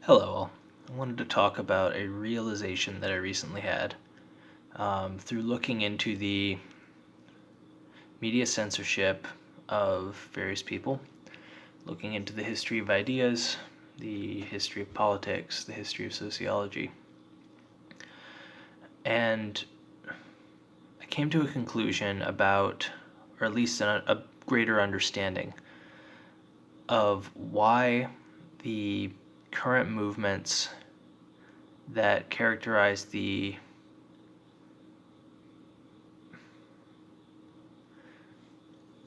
Hello, all. I wanted to talk about a realization that I recently had through looking into the media censorship of various people, looking into the history of ideas, the history of politics, the history of sociology. And I came to a conclusion about, or at least a greater understanding of why the current movements that characterize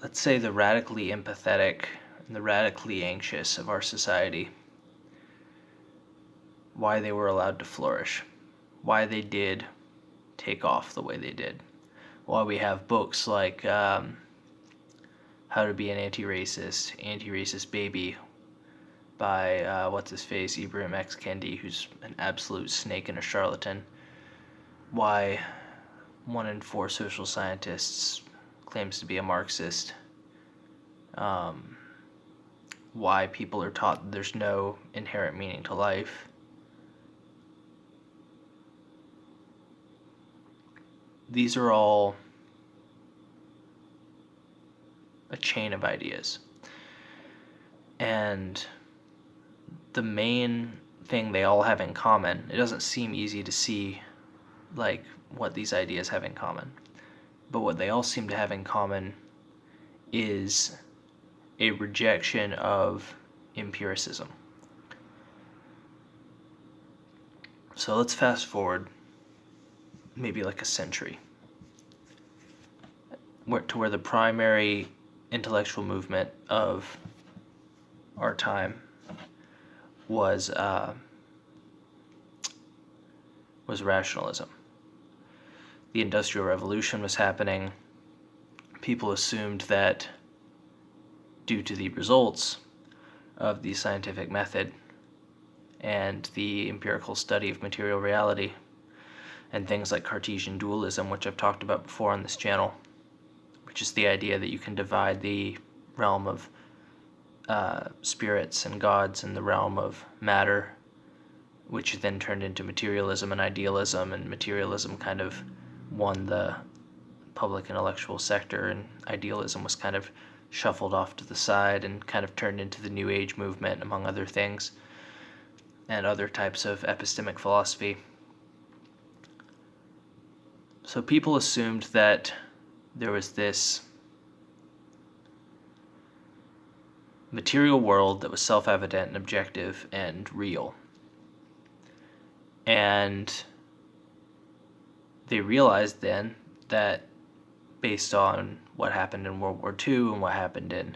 let's say, the radically empathetic and the radically anxious of our society, why they were allowed to flourish, why they did take off the way they did, why we have books like How to Be an Anti-Racist Baby by, what's his face, Ibram X. Kendi, who's an absolute snake and a charlatan, why 1 in 4 social scientists claims to be a Marxist, why people are taught there's no inherent meaning to life. These are all a chain of ideas. And the main thing they all have in common, it doesn't seem easy to see like what these ideas have in common, but what they all seem to have in common is a rejection of empiricism. So let's fast forward maybe like a century to where the primary intellectual movement of our time was rationalism. The Industrial Revolution was happening. People assumed that due to the results of the scientific method and the empirical study of material reality and things like Cartesian dualism, which I've talked about before on this channel, which is the idea that you can divide the realm of spirits and gods and the realm of matter, which then turned into materialism and idealism, and materialism kind of won the public intellectual sector, and idealism was kind of shuffled off to the side and kind of turned into the New Age movement, among other things, and other types of epistemic philosophy. So people assumed that there was this material world that was self-evident and objective and real. And they realized then that based on what happened in World War II and what happened in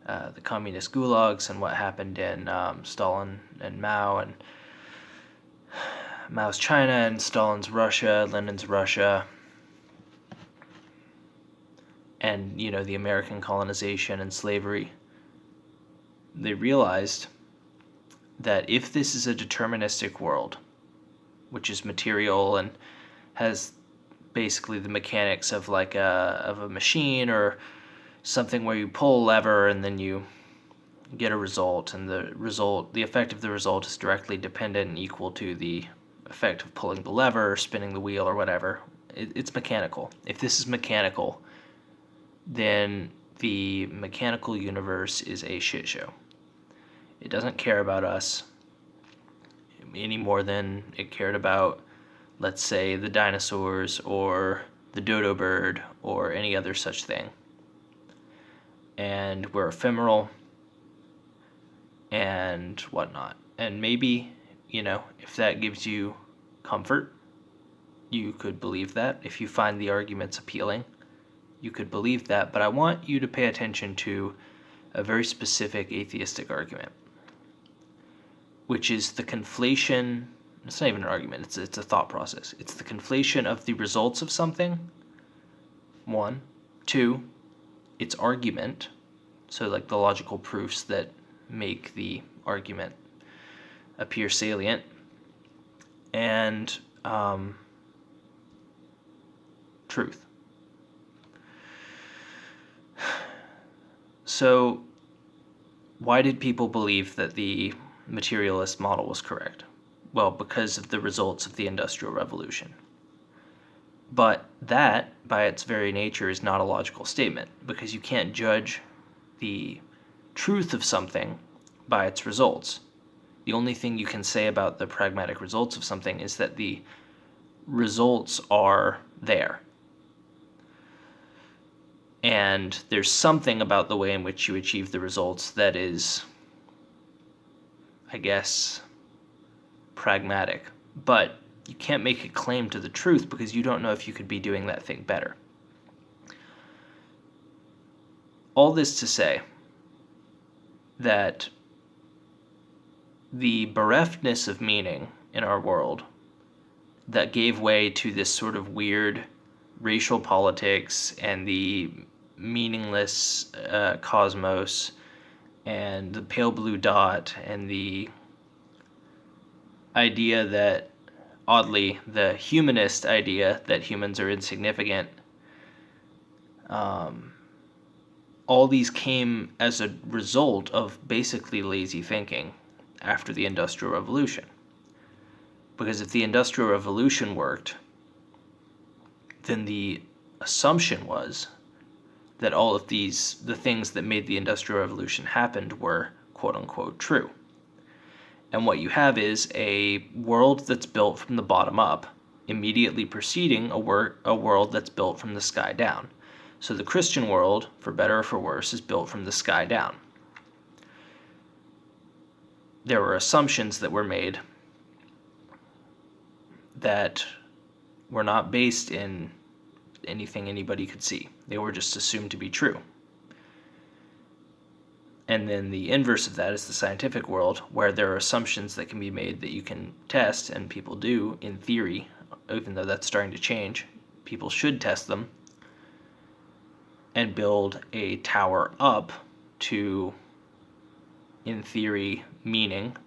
the communist gulags and what happened in Stalin and Mao and Mao's China and Stalin's Russia, Lenin's Russia, and the American colonization and slavery, they realized that if this is a deterministic world, which is material and has basically the mechanics of like a machine or something where you pull a lever and then you get a result, and the effect of the result is directly dependent and equal to the effect of pulling the lever or spinning the wheel or whatever. It's mechanical. If this is mechanical, then the mechanical universe is a shit show. It doesn't care about us any more than it cared about, let's say, the dinosaurs or the dodo bird or any other such thing. And we're ephemeral and whatnot. And maybe, if that gives you comfort, you could believe that. If you find the arguments appealing, you could believe that. But I want you to pay attention to a very specific atheistic argument, which is the conflation. It's not even an argument, it's a thought process. It's the conflation of the results of something, 1. 2, its argument, so like the logical proofs that make the argument appear salient, and truth. So why did people believe that the materialist model was correct? Well, because of the results of the Industrial Revolution. But that, by its very nature, is not a logical statement, because you can't judge the truth of something by its results. The only thing you can say about the pragmatic results of something is that the results are there. And there's something about the way in which you achieve the results that is, I guess, pragmatic. But you can't make a claim to the truth because you don't know if you could be doing that thing better. All this to say that the bereftness of meaning in our world that gave way to this sort of weird racial politics and the meaningless cosmos and the pale blue dot and the idea that, oddly, the humanist idea that humans are insignificant, all these came as a result of basically lazy thinking after the Industrial Revolution. Because if the Industrial Revolution worked, then the assumption was that all of the things that made the Industrial Revolution happen were quote-unquote true. And what you have is a world that's built from the bottom up, immediately preceding a world that's built from the sky down. So the Christian world, for better or for worse, is built from the sky down. There were assumptions that were made that were not based in anything anybody could see. They were just assumed to be true. And then the inverse of that is the scientific world, where there are assumptions that can be made that you can test, and people do, in theory, even though that's starting to change. People should test them and build a tower up to, in theory, meaning,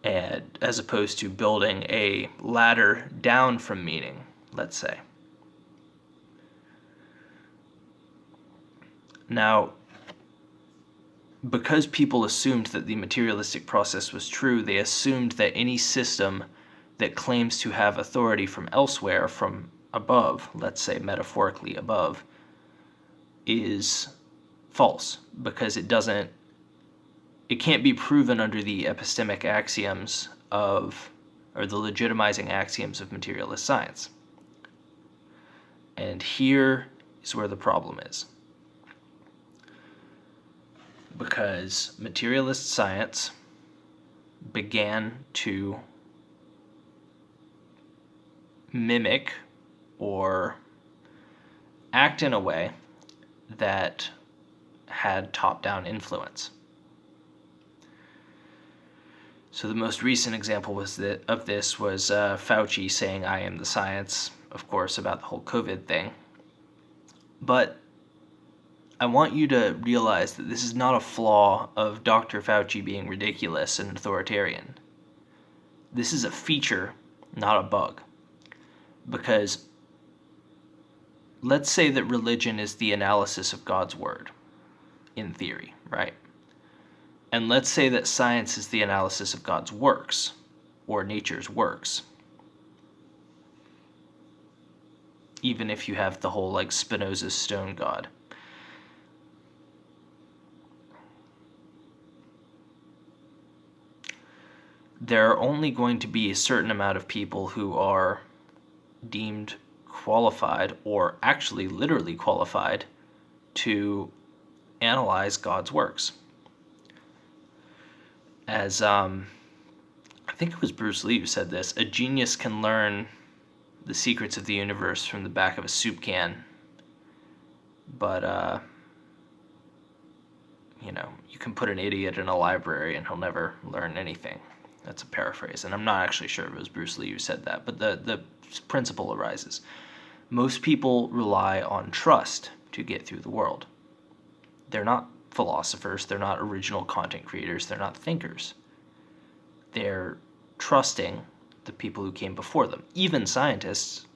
and as opposed to building a ladder down from meaning, let's say. Now, because people assumed that the materialistic process was true, they assumed that any system that claims to have authority from elsewhere, from above, let's say metaphorically above, is false, because it can't be proven under the epistemic axioms or the legitimizing axioms of materialist science. And here is where the problem is. Because materialist science began to mimic or act in a way that had top-down influence. So the most recent example of this was Fauci saying, "I am the science," of course, about the whole COVID thing. But I want you to realize that this is not a flaw of Dr. Fauci being ridiculous and authoritarian. This is a feature, not a bug. Because let's say that religion is the analysis of God's word, in theory, right? And let's say that science is the analysis of God's works, or nature's works. Even if you have the whole, like, Spinoza's stone god. There are only going to be a certain amount of people who are deemed qualified, or actually literally qualified, to analyze God's works. As I think it was Bruce Lee who said this, a genius can learn the secrets of the universe from the back of a soup can, but you can put an idiot in a library and he'll never learn anything. That's a paraphrase, and I'm not actually sure if it was Bruce Lee who said that, but the principle arises. Most people rely on trust to get through the world. They're not philosophers, they're not original content creators, they're not thinkers. They're trusting the people who came before them. Even scientists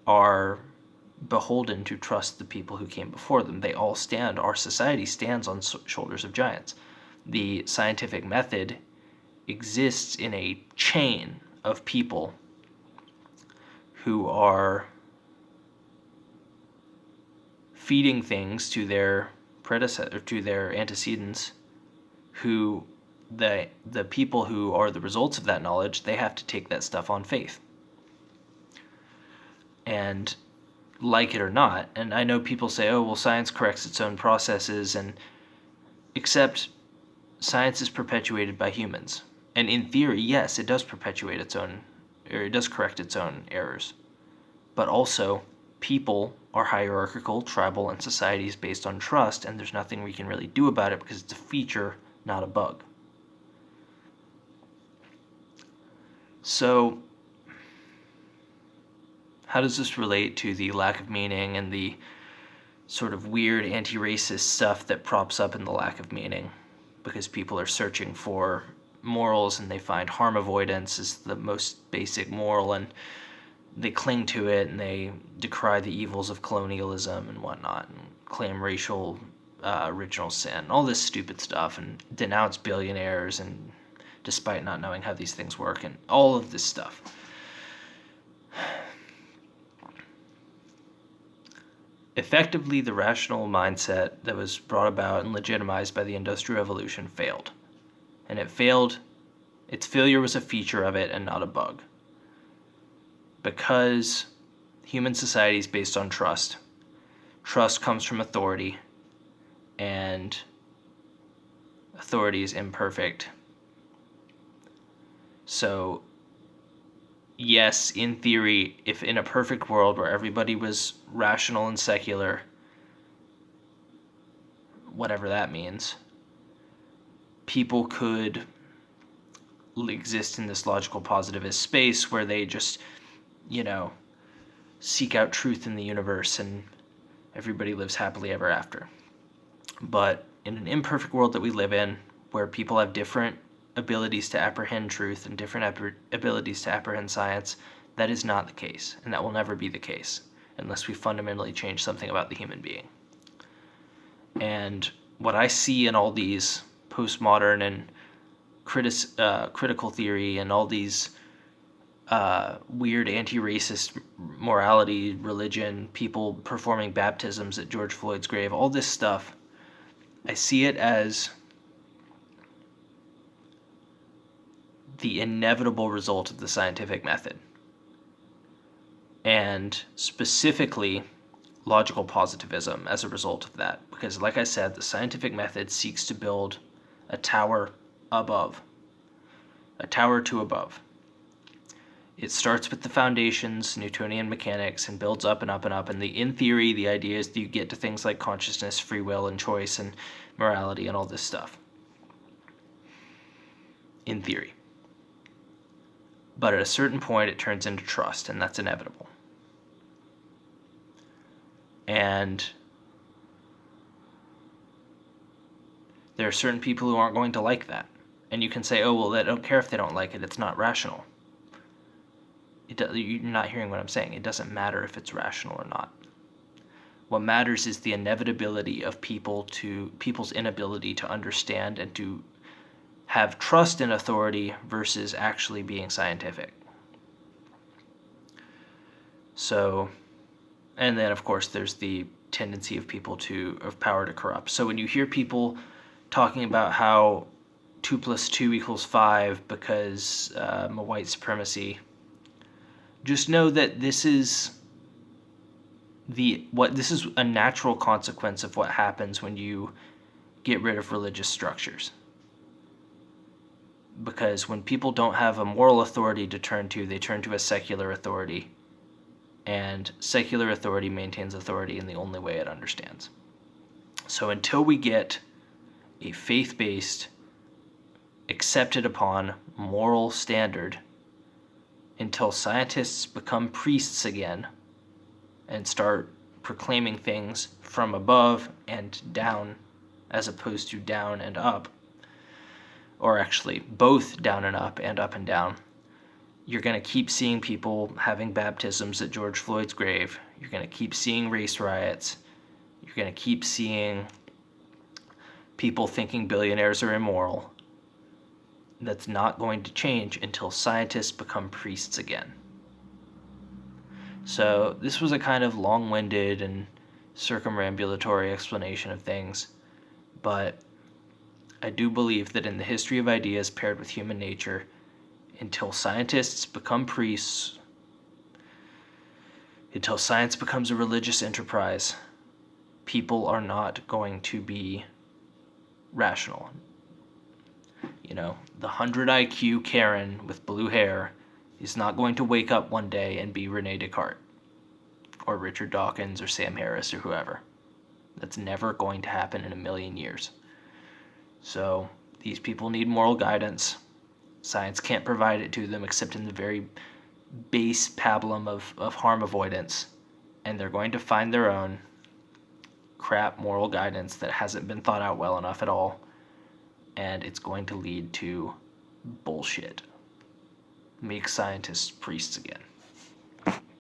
are beholden to trust the people who came before them. They all stand, our society stands on shoulders of giants. The scientific method exists in a chain of people who are feeding things to their antecedents, who the people who are the results of that knowledge, they have to take that stuff on faith. And like it or not, and I know people say, oh, well, science corrects its own processes, and except science is perpetuated by humans. And in theory, yes, it does perpetuate its own, or it does correct its own errors. But also, people are hierarchical, tribal, and societies based on trust, and there's nothing we can really do about it because it's a feature, not a bug. So, how does this relate to the lack of meaning and the sort of weird anti-racist stuff that props up in the lack of meaning? Because people are searching for morals and they find harm avoidance is the most basic moral, and they cling to it and they decry the evils of colonialism and whatnot, and claim racial original sin, all this stupid stuff, and denounce billionaires, and despite not knowing how these things work, and all of this stuff. Effectively, the rational mindset that was brought about and legitimized by the Industrial Revolution failed. And its failure was a feature of it and not a bug. Because human society is based on trust. Trust comes from authority, and authority is imperfect. So, yes, in theory, if in a perfect world where everybody was rational and secular, whatever that means, people could exist in this logical positivist space where they just, seek out truth in the universe and everybody lives happily ever after. But in an imperfect world that we live in, where people have different abilities to apprehend truth and different abilities to apprehend science, that is not the case, and that will never be the case unless we fundamentally change something about the human being. And what I see in all these postmodern and critical theory and all these weird anti-racist morality, religion, people performing baptisms at George Floyd's grave, all this stuff, I see it as the inevitable result of the scientific method. And specifically, logical positivism as a result of that. Because, like I said, the scientific method seeks to build a tower above. A tower to above. It starts with the foundations, Newtonian mechanics, and builds up and up and up. And in theory, the idea is that you get to things like consciousness, free will, and choice, and morality, and all this stuff. In theory. But at a certain point, it turns into trust, and that's inevitable. And there are certain people who aren't going to like that. And you can say, oh, well, I don't care if they don't like it. It's not rational. You're not hearing what I'm saying. It doesn't matter if it's rational or not. What matters is the inevitability of people's inability to understand and to have trust in authority versus actually being scientific. So, and then of course there's the tendency of power to corrupt. So when you hear people talking about how 2 + 2 = 5 because white supremacy, just know that this is a natural consequence of what happens when you get rid of religious structures. Because when people don't have a moral authority to turn to, they turn to a secular authority. And secular authority maintains authority in the only way it understands. So until we get a faith-based, accepted upon moral standard, until scientists become priests again and start proclaiming things from above and down as opposed to down and up, or actually both down and up and down, you're going to keep seeing people having baptisms at George Floyd's grave. You're going to keep seeing race riots. You're going to keep seeing people thinking billionaires are immoral. That's not going to change until scientists become priests again. So this was a kind of long-winded and circumambulatory explanation of things, but I do believe that in the history of ideas paired with human nature, until scientists become priests, until science becomes a religious enterprise, people are not going to be rational. You know, the 100 IQ Karen with blue hair is not going to wake up one day and be Rene Descartes or Richard Dawkins or Sam Harris or whoever. That's never going to happen in a million years. So these people need moral guidance. Science can't provide it to them except in the very base pablum of harm avoidance. And they're going to find their own crap moral guidance that hasn't been thought out well enough at all. And it's going to lead to bullshit. Make scientists priests again.